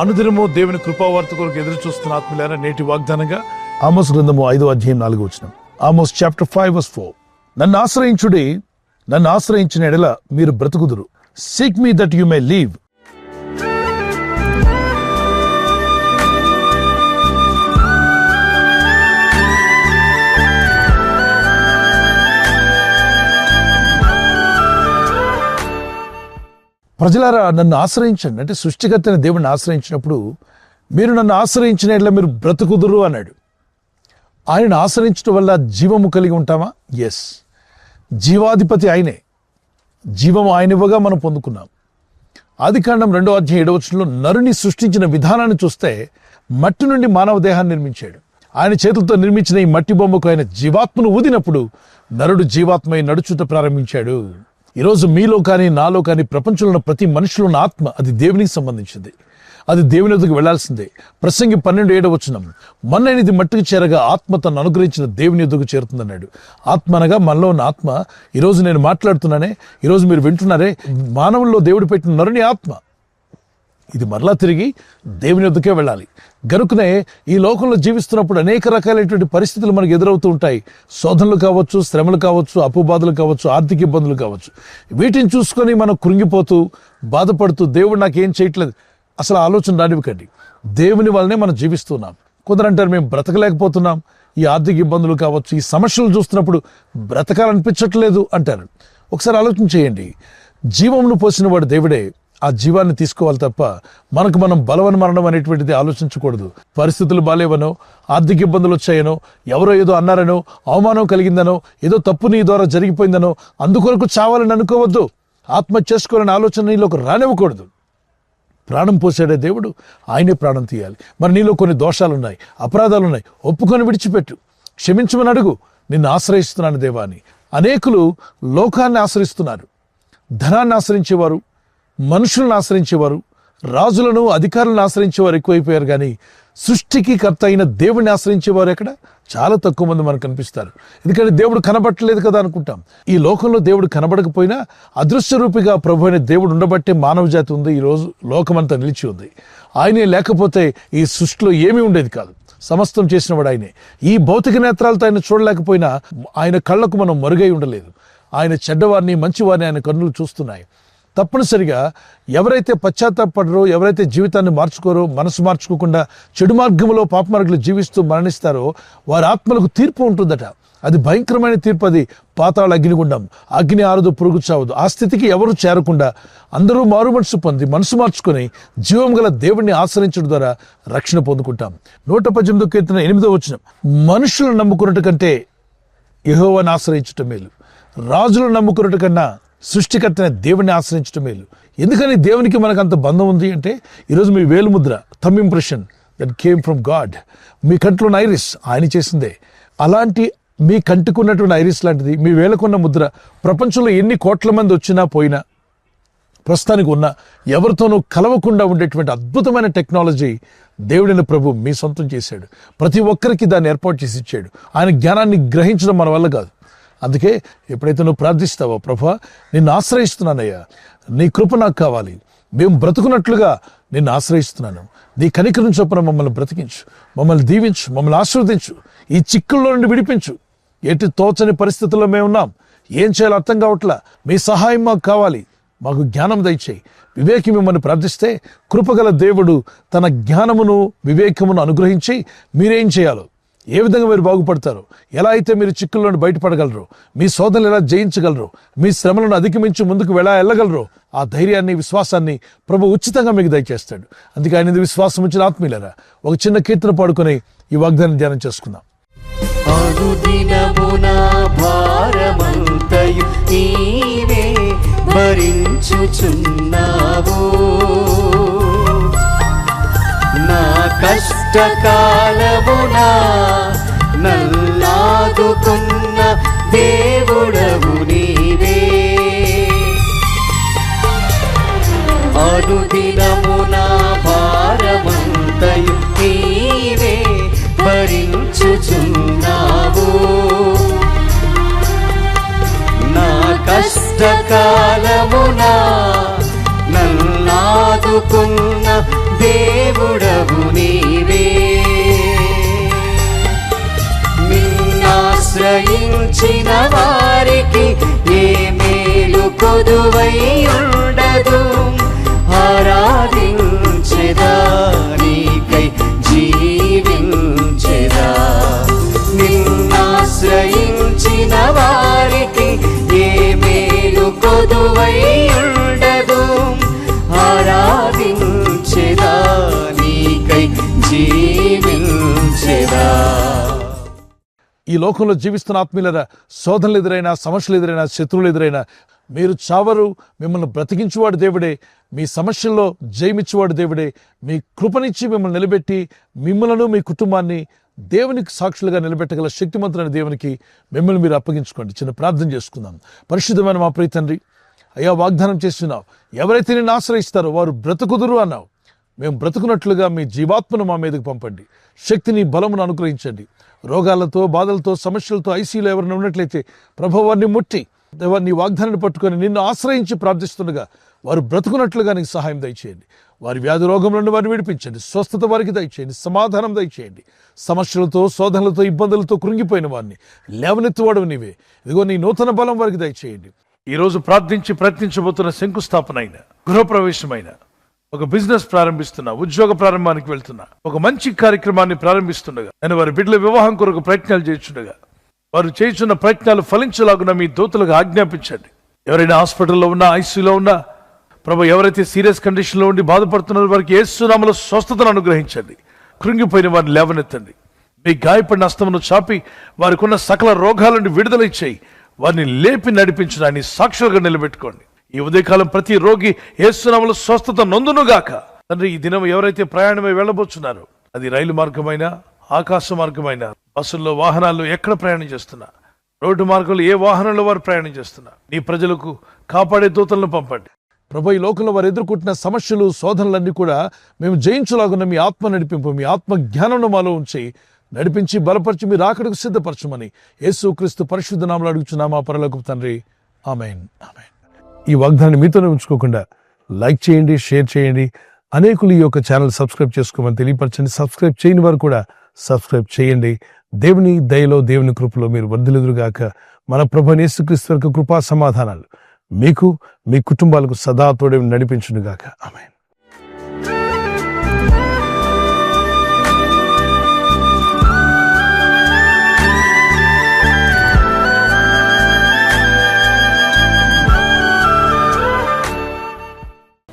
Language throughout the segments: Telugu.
అనుదినము దేవుని కృపావార్త కొరకు ఎదురు చూస్తున్న ఆత్మీయులారా, నేటి వాగ్దానంగా ఆమోస్ గ్రంథము 5:4 ఆమోస్ చాప్టర్ 5:4. నన్ను ఆశ్రయించుడి, నన్ను ఆశ్రయించిన ఎడల మీరు బ్రతుకుదురు. Seek me that you may live. ప్రజలారా, నన్ను ఆశ్రయించండి అంటే సృష్టికర్తైన దేవుడిని ఆశ్రయించినప్పుడు మీరు నన్ను ఆశ్రయించిన ఎడల మీరు బ్రతుకుదురు అన్నాడు. ఆయనను ఆశ్రయించడం వల్ల జీవము కలిగి ఉంటామా? ఎస్, జీవాధిపతి ఆయనే. జీవము ఆయన ఇవ్వగా మనం పొందుకున్నాం. ఆదికాండం 2:7 నరుని సృష్టించిన విధానాన్ని చూస్తే మట్టి నుండి మానవ దేహాన్ని నిర్మించాడు. ఆయన చేతులతో నిర్మించిన ఈ మట్టి బొమ్మకు ఆయన జీవాత్మను ఊదినప్పుడు నరుడు జీవాత్మై నడుచుట ప్రారంభించాడు. ఈరోజు మీలో కానీ నాలో కానీ ప్రపంచంలో ఉన్న ప్రతి మనిషిలో ఉన్న ఆత్మ అది దేవునికి సంబంధించింది. అది దేవుని వద్దకు వెళ్లాల్సిందే. ప్రసంగి 12:7 మన్నైనది మట్టికి చేరగా ఆత్మ తను అనుగ్రహించిన దేవుని వద్దకు చేరుతుందన్నాడు. ఆత్మ అనగా మనలో ఉన్న ఆత్మ. ఈరోజు నేను మాట్లాడుతున్నానే, ఈరోజు మీరు వింటున్నారే, మానవుల్లో దేవుడు పెట్టిన నరుని ఆత్మ ఇది మరలా తిరిగి దేవుని వద్దకే వెళ్ళాలి. గనుకనే ఈ లోకంలో జీవిస్తున్నప్పుడు అనేక రకాలైనటువంటి పరిస్థితులు మనకు ఎదురవుతూ ఉంటాయి. శోధనలు కావచ్చు, శ్రమలు కావచ్చు, అప్పుబాధలు కావచ్చు, ఆర్థిక ఇబ్బందులు కావచ్చు. వీటిని చూసుకొని మనం కృంగిపోతూ బాధపడుతూ దేవుడు నాకేం చేయట్లేదు అసలు ఆలోచన రానివ్వకండి. దేవుని వల్లనే మనం జీవిస్తున్నాం. కొందరంటారు మేము బ్రతకలేకపోతున్నాం, ఈ ఆర్థిక ఇబ్బందులు కావచ్చు, ఈ సమస్యలు చూస్తున్నప్పుడు బ్రతకాలనిపించట్లేదు అంటారు. ఒకసారి ఆలోచన చేయండి. జీవమును పోసిన వాడు దేవుడే. ఆ జీవాన్ని తీసుకోవాలి తప్ప మనకు మనం బలవన్మరణం అనేటువంటిది ఆలోచించకూడదు. పరిస్థితులు బాలేవనో, ఆర్థిక ఇబ్బందులు వచ్చాయనో, ఎవరో ఏదో అన్నారనో, అవమానం కలిగిందనో, ఏదో తప్పు నీ ద్వారా జరిగిపోయిందనో అందుకొరకు చావాలని అనుకోవద్దు. ఆత్మహత్య చేసుకోవాలని ఆలోచన నీలోకి రానివ్వకూడదు. ప్రాణం పోసాడే దేవుడు, ఆయనే ప్రాణం తీయాలి. మరి నీలో కొన్ని దోషాలున్నాయి, అపరాధాలున్నాయి, ఒప్పుకొని విడిచిపెట్టు. క్షమించమని అడుగు. నిన్ను ఆశ్రయిస్తున్నాను దేవా అని. అనేకులు లోకాన్ని ఆశ్రయిస్తున్నారు. ధనాన్ని ఆశ్రయించేవారు, మనుషులను ఆశ్రయించేవారు, రాజులను అధికారులను ఆశ్రయించేవారు ఎక్కువైపోయారు. కానీ సృష్టికి కర్త అయిన దేవుడిని ఆశ్రయించేవారు ఎక్కడ? చాలా తక్కువ మంది మనకు కనిపిస్తారు. ఎందుకంటే దేవుడు కనబట్టలేదు కదా అనుకుంటాం. ఈ లోకంలో దేవుడు కనబడకపోయినా అదృశ్య రూపిగా ప్రభు అయిన దేవుడు ఉండబట్టే మానవ జాతి ఉంది. ఈరోజు లోకమంతా నిలిచి ఉంది. ఆయనే లేకపోతే ఈ సృష్టిలో ఏమీ ఉండేది కాదు. సమస్తం చేసినవాడు ఆయనే. ఈ భౌతిక నేత్రాలతో ఆయన చూడలేకపోయినా ఆయన కళ్ళకు మనం మరుగై ఉండలేదు. ఆయన చెడ్డవారిని మంచివారిని ఆయన కన్నులు చూస్తున్నాయి. తప్పనిసరిగా ఎవరైతే పశ్చాత్తాపడరో, ఎవరైతే జీవితాన్ని మార్చుకోరో, మనసు మార్చుకోకుండా చెడు మార్గంలో పాప మార్గంలో జీవిస్తూ మరణిస్తారో వారి ఆత్మలకు తీర్పు ఉంటుందట. అది భయంకరమైన తీర్పు. అది పాతాళ అగ్నిగుండం. అగ్ని ఆరదు, పురుగు చావదు. ఆ స్థితికి ఎవరు చేరకుండా అందరూ మారు మనసు పొంది మనసు మార్చుకొని జీవం గల దేవుడిని ఆశ్రయించడం ద్వారా రక్షణ పొందుకుంటాం. 118 కీర్తన 8 మనుషులను నమ్ముకున్నట్టు కంటే యెహోవాను ఆశ్రయించటం మేలు. రాజులను నమ్ముకున్నట్టు కన్నా సృష్టికర్తనే దేవుడిని ఆశ్రయించడం మేలు. ఎందుకని దేవునికి మనకు అంత బంధం ఉంది అంటే, ఈరోజు మీ వేలు ముద్ర, thumb impression that came from God. మీ కంట్లో ఉన్న ఐరిస్ ఆయన చేసిందే. అలాంటి మీ కంటికి ఉన్నటువంటి ఐరిస్ లాంటిది మీ వేలకున్న ముద్ర ప్రపంచంలో ఎన్ని కోట్ల మంది వచ్చినా పోయినా ప్రస్తుతానికి ఉన్న ఎవరితోనూ కలవకుండా ఉండేటువంటి అద్భుతమైన టెక్నాలజీ దేవుడైన ప్రభు మీ సొంతం చేశాడు. ప్రతి ఒక్కరికి దాన్ని ఏర్పాటు చేసి ఇచ్చాడు. ఆయన జ్ఞానాన్ని గ్రహించడం మన వల్ల కాదు. అందుకే ఎప్పుడైతే నువ్వు ప్రార్థిస్తావో, ప్రభువా నిన్ను ఆశ్రయిస్తున్నానయ్యా, నీ కృప నాకు కావాలి, మేము బ్రతుకున్నట్లుగా నిన్ను ఆశ్రయిస్తున్నాను, నీ కనికరం చొప్పున మమ్మల్ని బ్రతికించు, మమ్మల్ని దీవించు, మమ్మల్ని ఆశీర్వదించు, ఈ చిక్కుల్లో నుండి విడిపించు. ఎటు తోచని పరిస్థితుల్లో మేము ఉన్నాం, ఏం చేయాలో అర్థం కావట్లా, మీ సహాయం మాకు కావాలి, మాకు జ్ఞానం దయచేయి. వివేకి మిమ్మల్ని ప్రార్థిస్తే కృపగల దేవుడు తన జ్ఞానమును వివేకమును అనుగ్రహించి మీరేం చేయాలో, ఏ విధంగా మీరు బాగుపడతారో, ఎలా అయితే మీరు చిక్కుల్లోని బయటపడగలరో, మీ శోధనలు ఎలా జయించగలరో, మీ శ్రమలను అధిగమించి ముందుకు వెళ్ళగలరో, ఆ ధైర్యాన్ని, విశ్వాసాన్ని ప్రభు ఉచితంగా మీకు దయచేస్తాడు. అందుకే ఆయన విశ్వాసం వచ్చిన ఆత్మీయులారా, ఒక చిన్న కీర్తన పాడుకొని ఈ వాగ్దానం ధ్యానం చేసుకుందాం. నా కష్టకాలమునా నల్లాదుకున్న దేవుడవు నీవే. అనుదినమున భారమంతయు నీవే భరించుచున్నావు. నా కష్టకాలమునా నల్లాదుకున్న దేవుడవు నీవే. నిన్నాశ్రయించిన వారికి ఏ మేలు కొదువై ఉండదు. ఆరాధించెదా నీకై జీవించెదా. నిన్నాశ్రయించిన వారికి ఏ మేలు కొదువై ఉండదు. ఆరాధించెదా నీకై జీవించెదా. ఈ లోకంలో జీవిస్తున్న ఆత్మీయులరా, శోధనలు ఎదురైనా, సమస్యలు ఎదురైనా, శత్రువులు ఎదురైనా మీరు చావరు. మిమ్మల్ని బ్రతికించువాడు దేవుడే. మీ సమస్యల్లో జయమిచ్చేవాడు దేవుడే. మీ కృపనిచ్చి మిమ్మల్ని నిలబెట్టి మిమ్మలను మీ కుటుంబాన్ని దేవునికి సాక్షులుగా నిలబెట్టగల శక్తిమంతులైన దేవునికి మిమ్మల్ని మీరు అప్పగించుకోండి. చిన్న ప్రార్థన చేసుకుందాం. పరిశుద్ధమైన మా ప్రియ తండ్రి, అయ్యా, వాగ్దానం చేస్తున్నావు, ఎవరైతే నిన్ను ఆశ్రయిస్తారో వారు బ్రతుకుదురు అన్నావు. మేము బ్రతుకున్నట్లుగా మీ జీవాత్మను మా మీదకి పంపండి. శక్తిని, బలమును అనుగ్రహించండి. రోగాలతో, బాధలతో, సమస్యలతో ఐసీలో ఎవరైనా ఉన్నట్లయితే ప్రభువు వారిని ముట్టి నీ వాగ్దానాన్ని పట్టుకొని నిన్ను ఆశ్రయించి ప్రార్థిస్తుండగా వారు బ్రతుకున్నట్లుగా నీకు సహాయం దయచేయండి. వారి వ్యాధి రోగం నుండి వారిని విడిపించండి. స్వస్థత వారికి దయచేయండి. సమాధానం దయచేయండి. సమస్యలతో, శోధనలతో, ఇబ్బందులతో కృంగిపోయిన వారిని లేవనెత్తువాడు నీవే. ఇదిగో నీ నూతన బలం వారికి దయచేయండి. ఈరోజు ప్రార్థించి ప్రయత్నించబోతున్న శంకుస్థాపన అయిన, గృహప్రవేశమైన, ఒక బిజినెస్ ప్రారంభిస్తున్నా, ఉద్యోగ ప్రారంభానికి వెళ్తున్నా, ఒక మంచి కార్యక్రమాన్ని ప్రారంభిస్తుండగా, నేను వారి బిడ్డల వివాహం కొరకు ప్రయత్నాలు చేస్తుండగా వారు చేస్తున్న ప్రయత్నాలు ఫలించలాగున మీ దూతలకు ఆజ్ఞాపించండి. ఎవరైనా హాస్పిటల్లో ఉన్నా, ఐసీలో ఉన్నా, ప్రభు ఎవరైతే సీరియస్ కండిషన్లో ఉండి బాధపడుతున్నారో వారికి యేసు నామములో స్వస్థతను అనుగ్రహించండి. కృంగిపోయిన వారిని లేవనెత్తండి. మీ గాయపడిన హస్తమును చాపి వారికి ఉన్న సకల రోగాల నుండి విడుదల ఇచ్చేయి. వారిని లేపి నడిపించడాన్ని సాక్షులుగా నిలబెట్టుకోండి. ఈ ఉదయకాలం ప్రతి రోగి యేసు నామములో స్వస్థత నొందునుగాక. తండ్రి, ఈ దినం ఎవరైతే ప్రయాణమై వెళ్ళబోతున్నారో, అది రైలు మార్గమైనా, ఆకాశ మార్గమైన, బస్సుల్లో, వాహనాల్లో ఎక్కడ ప్రయాణం చేస్తున్నా, రోడ్డు మార్గంలో ఏ వాహనంలో వారు ప్రయాణం చేస్తున్నా, నీ ప్రజలకు కాపాడే దూతలను పంపండి. ప్రభు, ఈ లోకంలో వారు ఎదుర్కొంటున్న సమస్యలు, శోధనలన్నీ కూడా మేము జయించలాగున్న మీ ఆత్మ నడిపింపు, మీ ఆత్మ జ్ఞానం మాలో ఉంచి నడిపించి బలపరిచి మీరు ఆకడకు సిద్ధపరచమని యేసుక్రీస్తు పరిశుద్ధ నామములో అడుగుచున్నామా పరలోకపు తండ్రి. ఆమేన్, ఆమేన్. ఈ వాగ్దానాన్ని మీతోనే ఉంచుకోకుండా లైక్ చేయండి, షేర్ చేయండి. అనేకులు ఈ యొక్క ఛానల్ సబ్స్క్రైబ్ చేసుకోమని తెలియపరచండి. సబ్స్క్రైబ్ చేయని వారు కూడా సబ్స్క్రైబ్ చేయండి. దేవుని దయలో, దేవుని కృపలో మీరు వర్ధిల్లుదురుగాక. మన ప్రభువైన యేసుక్రీస్తు యొక్క కృపా సమాధానాలు మీకు, మీ కుటుంబాలకు సదా తోడే నడిపించునుగాక. ఆమేన్.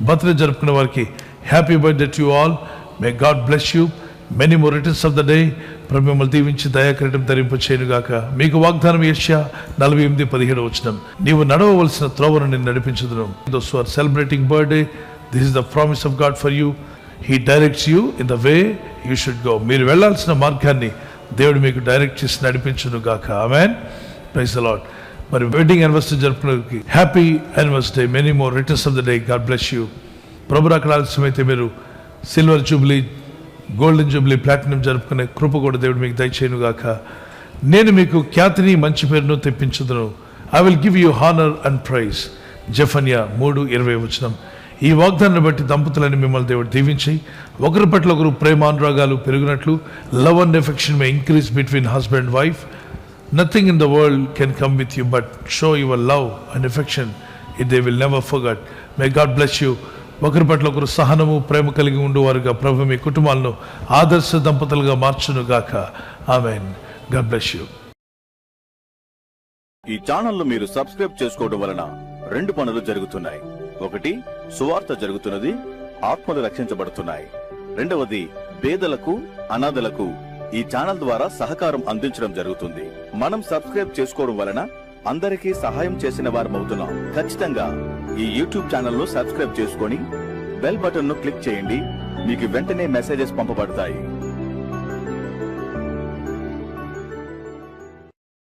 బర్త్డే జరుపుకున్న వారికి happy birthday to all. May God bless you. Many more returns of the day. ప్రభు మిమ్మల్ని దీవించి దయాకిరీటం ధరింప చేయనుగాక. మీకు వాగ్దానం యెషయా 48:17 నీవు నడవవలసిన త్రోవను నేను నడిపించుదును. Those who are celebrating birthday, this is the promise of God for you. He directs you in the way you should go. మీరు వెళ్ళాల్సిన మార్గాన్ని దేవుడు మీకు డైరెక్ట్ చేసి నడిపించునుగాక. ఆమేన్. Praise the Lord. మరి వెడ్డింగ్ యానివర్సరీ జరుపుకునే happy anniversary. Many more returns of the day. God bless you. ప్రభు రాకడ ఆలస్యమైతే మీరు silver jubilee, golden jubilee, platinum జరుపుకునే కృప కూడా దేవుడు మీకు దయచేయునుగాక. నేను మీకు ఖ్యాతిని, మంచి పేరును తెప్పించుదును. I will give you honour and praise. Zephaniah 3:20. ఈ వాగ్దానాన్ని బట్టి దంపతులని మిమ్మల్ని దేవుడు దీవించి ఒకరి పట్ల ఒకరు ప్రేమానురాగాలు పెరిగినట్లు, love and affection may increase between husband and wife. Nothing in the world can come with you but show your love and affection. It they will never forget. May God bless you. ఒకరి పట్ల ఒకరు సహనము, ప్రేమ కలిగి ఉండేవారుగా ప్రభు మీ కుటుంబాలను ఆదర్శ దంపతులుగా మార్చునుగాక. ఆమేన్. God bless you. ఈ ఛానల్ మీరు సబ్స్క్రైబ్ చేసుకోవడం వలన 2 పనులు జరుగుతున్నాయి. ఒకటి, సువార్త జరుగుతున్నది, ఆత్మలు రక్షించబడుతున్నాయి. రెండవది, పేదలకు, అనాథలకు ఈ ఛానల్ ద్వారా సహకారం అందించడం జరుగుతుంది. మనం సబ్స్క్రైబ్ చేసుకోవడం వలన అందరికీ సహాయం చేసిన వారమవుతున్నాం. ఖచ్చితంగా ఈ యూట్యూబ్ ఛానల్ ను సబ్స్క్రైబ్ చేసుకొని బెల్ బటన్ ను క్లిక్ చేయండి. మీకు వెంటనే మెసేజెస్ పంపబడతాయి.